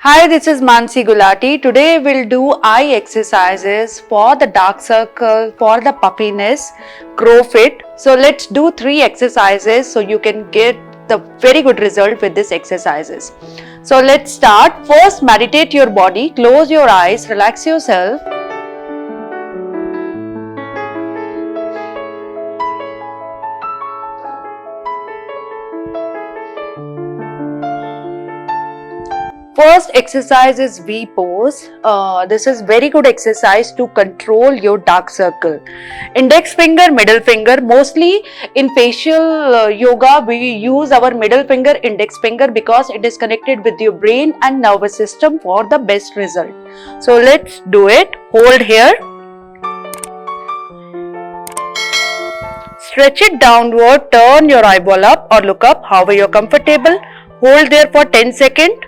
Hi, this is Mansi Gulati. Today we'll do eye exercises for the dark circle, for the puffiness, grow fit. So let's do 3 exercises so you can get the very good result with these exercises. So let's start. First, meditate your body, close your eyes, relax yourself. First exercise is V pose. This is very good exercise to control your dark circle. Index finger, middle finger. Mostly in facial yoga, we use our middle finger, index finger because it is connected with your brain and nervous system for the best result. So let's do it. Hold here. Stretch it downward, turn your eyeball up or look up, however you're comfortable. Hold there for 10 seconds.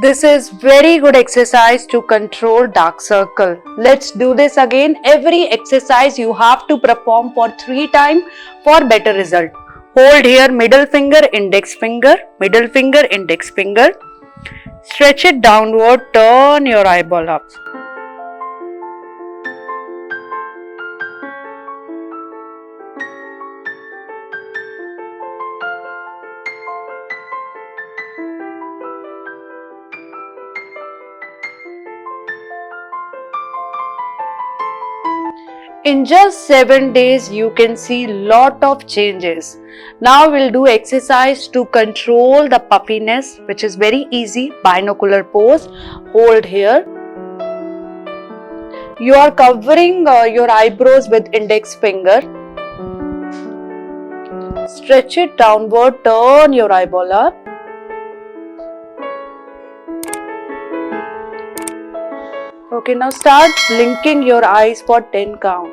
This is very good exercise to control dark circle. Let's do this again. Every exercise you have to perform for 3 times for better result. Hold here, middle finger, index finger, middle finger, index finger. Stretch it downward, turn your eyeball up. In just 7 days, you can see lot of changes. Now we'll do exercise to control the puffiness, which is very easy. Binocular pose. Hold here. You are covering your eyebrows with index finger. Stretch it downward, turn your eyeball up. Okay, now start blinking your eyes for 10 count.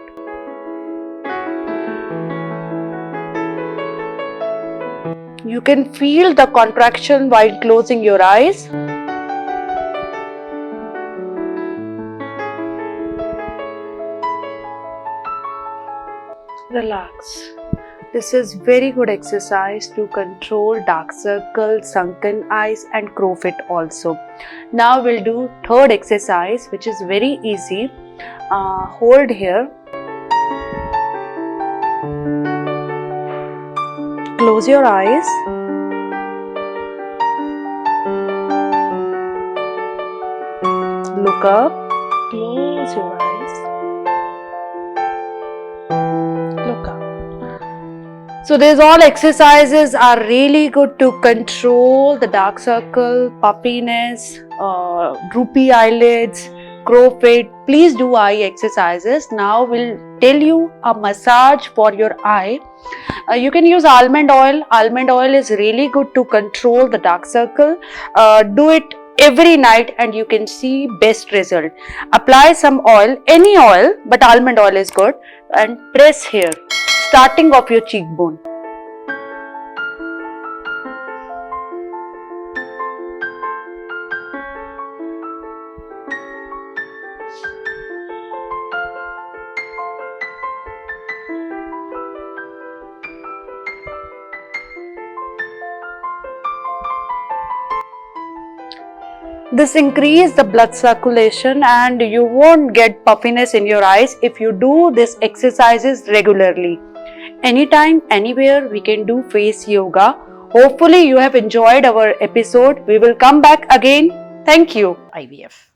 You can feel the contraction while closing your eyes. Relax. This is very good exercise to control dark circles, sunken eyes and crow fit also. Now we'll do third exercise, which is very easy. Hold here. Close your eyes. Look up. Close your eyes. Look up. So these all exercises are really good to control the dark circle, puffiness, droopy eyelids, crow fit. Please do eye exercises. Now we'll tell you a massage for your eye. You can use almond oil. Almond oil is really good to control the dark circle. Do it every night and you can see best result. Apply some oil, any oil, but almond oil is good, and press here, starting of your cheekbone. This increases the blood circulation and you won't get puffiness in your eyes if you do these exercises regularly. Anytime, anywhere, we can do face yoga. Hopefully you have enjoyed our episode. We will come back again. Thank you. IVF.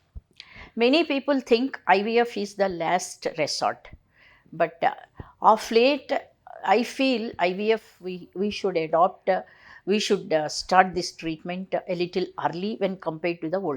Many people think IVF is the last resort, but of late, I feel IVF we should adopt. We should start this treatment a little early when compared to the older